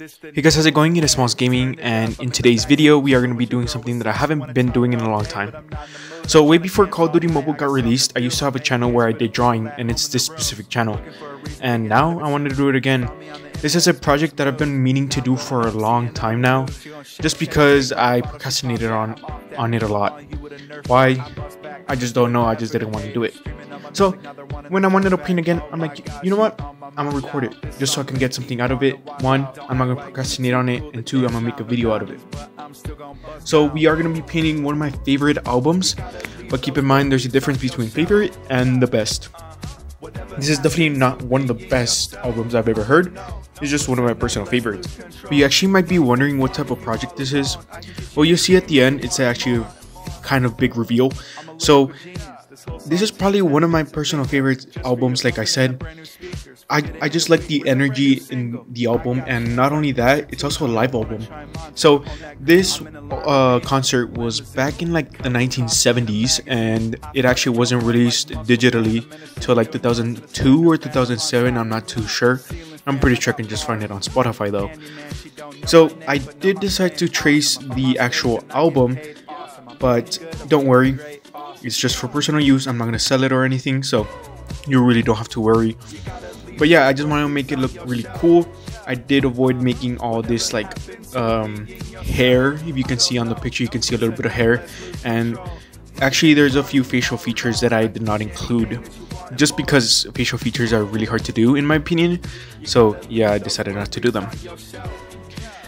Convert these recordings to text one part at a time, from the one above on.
Hey guys, how's it going? It is Smalls Gaming, and in today's video we are going to be doing something that I haven't been doing in a long time. So way before Call of Duty Mobile got released, I used to have a channel where I did drawing, and it's this specific channel. And now I wanted to do it again. This is a project that I've been meaning to do for a long time now, just because I procrastinated on it a lot. Why? I just don't know, I just didn't want to do it. So when I wanted to paint again, I'm like, you know what? I'm gonna record it just so I can get something out of it. One, I'm not gonna procrastinate on it, and two, I'm gonna make a video out of it. So we are gonna be painting one of my favorite albums, but keep in mind there's a difference between favorite and the best. This is definitely not one of the best albums I've ever heard. It's just one of my personal favorites. But you actually might be wondering what type of project this is. Well, you'll see at the end, it's actually a kind of big reveal. So this is probably one of my personal favorite albums. Like I said, I just like the energy in the album, and not only that, it's also a live album. So this concert was back in like the 1970s, and it actually wasn't released digitally till like 2002 or 2007. I'm not too sure. I'm pretty sure I can just find it on Spotify though. So I did decide to trace the actual album, but don't worry, it's just for personal use. I'm not gonna sell it or anything, so you really don't have to worry. But yeah, I just want to make it look really cool. I did avoid making all this like hair. If you can see on the picture, you can see a little bit of hair, and actually there's a few facial features that I did not include, just because facial features are really hard to do in my opinion. So yeah, I decided not to do them.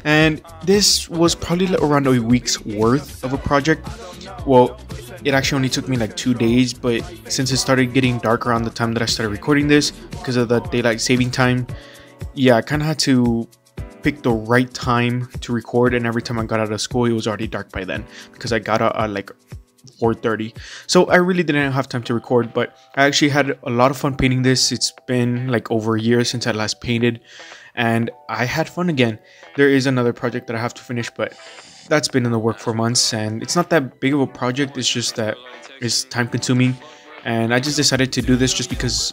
And this was probably around a week's worth of a project. Well, it actually only took me like 2 days, but since it started getting dark around the time that I started recording this because of the daylight saving time, yeah, I kind of had to pick the right time to record, and every time I got out of school it was already dark by then because I got out at like 4:30. So I really didn't have time to record, but I actually had a lot of fun painting this. It's been like over a year since I last painted, and I had fun again. There is another project that I have to finish, but that's been in the work for months, and it's not that big of a project. It's just that it's time consuming, and I just decided to do this just because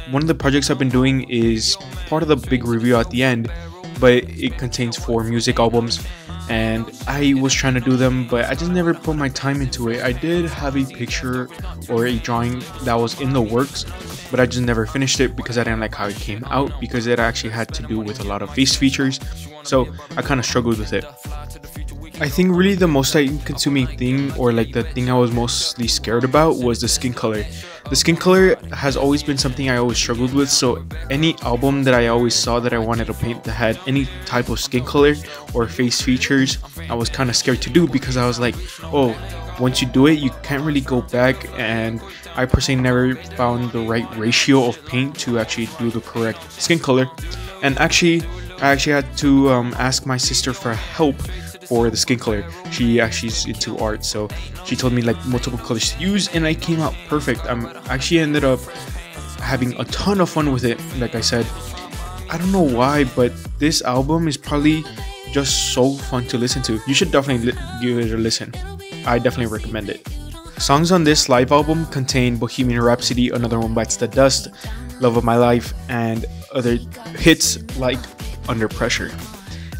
one of the projects I've been doing is part of the big review at the end, but it contains 4 music albums, and I was trying to do them, but I just never put my time into it. I did have a picture or a drawing that was in the works, but I just never finished it because I didn't like how it came out, because it actually had to do with a lot of face features, so I kind of struggled with it. I think really the most time-consuming thing, or like the thing I was mostly scared about, was the skin color. The skin color has always been something I always struggled with, so any album that I always saw that I wanted to paint that had any type of skin color or face features, I was kind of scared to do, because I was like, oh, once you do it, you can't really go back, and I personally never found the right ratio of paint to actually do the correct skin color. And actually, I had to ask my sister for help for the skin color. She actually is into art, so she told me like multiple colors to use, and I came out perfect. Actually ended up having a ton of fun with it. Like I said, I don't know why, but this album is probably just so fun to listen to. You should definitely give it a listen. I definitely recommend it. Songs on this live album contain Bohemian Rhapsody, Another One Bites the Dust, Love of My Life, and other hits like Under Pressure.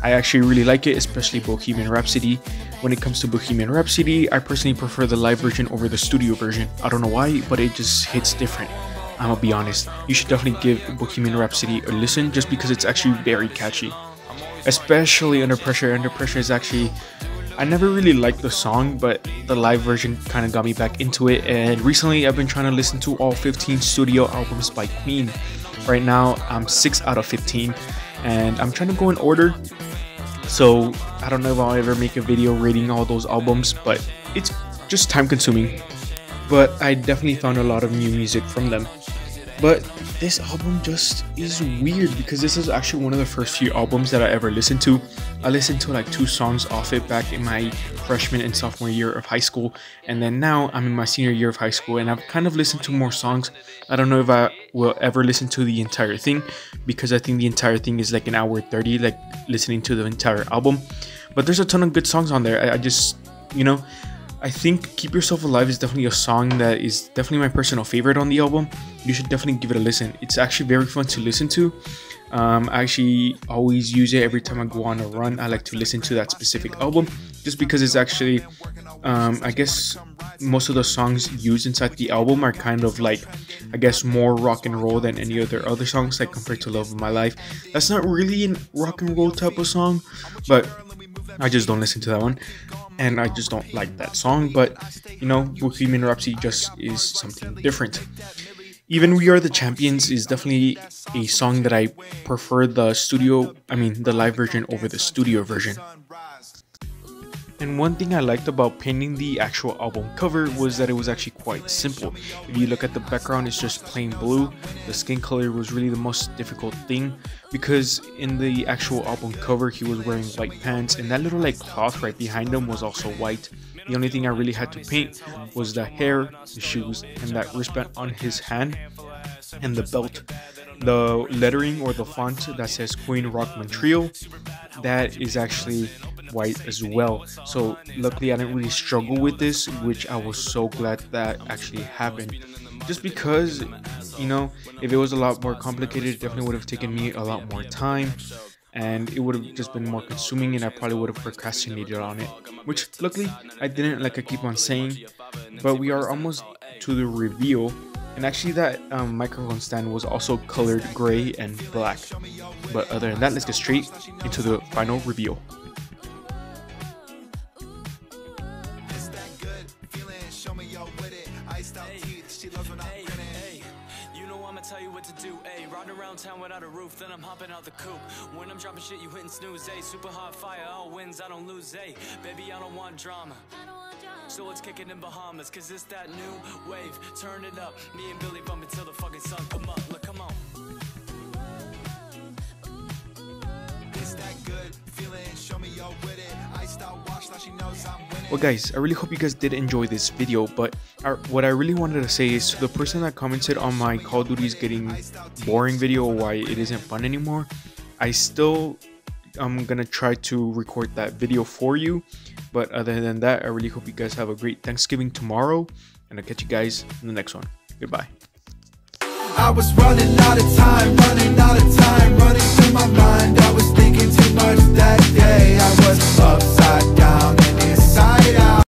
I actually really like it, especially Bohemian Rhapsody. When it comes to Bohemian Rhapsody, I personally prefer the live version over the studio version. I don't know why, but it just hits different. I'm gonna be honest. You should definitely give Bohemian Rhapsody a listen, just because it's actually very catchy. Especially Under Pressure. Under Pressure is actually... I never really liked the song, but the live version kind of got me back into it, and recently I've been trying to listen to all 15 studio albums by Queen. Right now, I'm 6 out of 15, and I'm trying to go in order. So I don't know if I'll ever make a video rating all those albums, but it's just time consuming. But I definitely found a lot of new music from them. But this album just is weird, because this is actually one of the first few albums that I ever listened to. I listened to like 2 songs off it back in my freshman and sophomore year of high school, and then now I'm in my senior year of high school, and I've kind of listened to more songs. I don't know if I will ever listen to the entire thing, because I think the entire thing is like an hour 30, like listening to the entire album. But there's a ton of good songs on there. I just, you know, I think Keep Yourself Alive is definitely a song that is definitely my personal favorite on the album. You should definitely give it a listen. It's actually very fun to listen to. I actually always use it every time I go on a run. I like to listen to that specific album just because it's actually, I guess most of the songs used inside the album are kind of like, I guess, more rock and roll than any other songs, like compared to Love of My Life. That's not really a rock and roll type of song, but I just don't listen to that one, and I just don't like that song. But you know, Bohemian Rhapsody just is something different. Even We Are the Champions is definitely a song that I prefer the live version over the studio version. And one thing I liked about painting the actual album cover was that it was actually quite simple. If you look at the background, it's just plain blue. The skin color was really the most difficult thing, because in the actual album cover he was wearing white pants, and that little like cloth right behind him was also white. The only thing I really had to paint was the hair, the shoes, and that wristband on his hand, and the belt. The lettering or the font that says Queen Rock Montreal, that is actually white as well. So luckily I didn't really struggle with this, which I was so glad that actually happened. Just because, you know, if it was a lot more complicated, it definitely would have taken me a lot more time, and it would have just been more consuming, and I probably would have procrastinated on it, which luckily I didn't, like I keep on saying. But we are almost to the reveal, and actually that microphone stand was also colored gray and black. But other than that, let's get straight into the final reveal. Tell you what to do, ayy. Riding around town without a roof, then I'm hopping out the coupe. When I'm dropping shit, you hitting snooze, ayy. Super hot fire, all wins, I don't lose, ayy. Baby, I don't want drama. So let's kick it in Bahamas, cause it's that new wave. Turn it up, me and Billy bumping till the fucking sun come up. Look, come on. It's that good feeling, show me you're with it. I start watch, now she knows I'm winning. Well guys, I really hope you guys did enjoy this video, but what I really wanted to say is to the person that commented on my Call of Duty is getting boring video, why it isn't fun anymore, I still am gonna try to record that video for you. But other than that, I really hope you guys have a great Thanksgiving tomorrow, and I'll catch you guys in the next one. Goodbye. I was running out of time, running through my mind. I was thinking too much that day. I was upside down and inside out.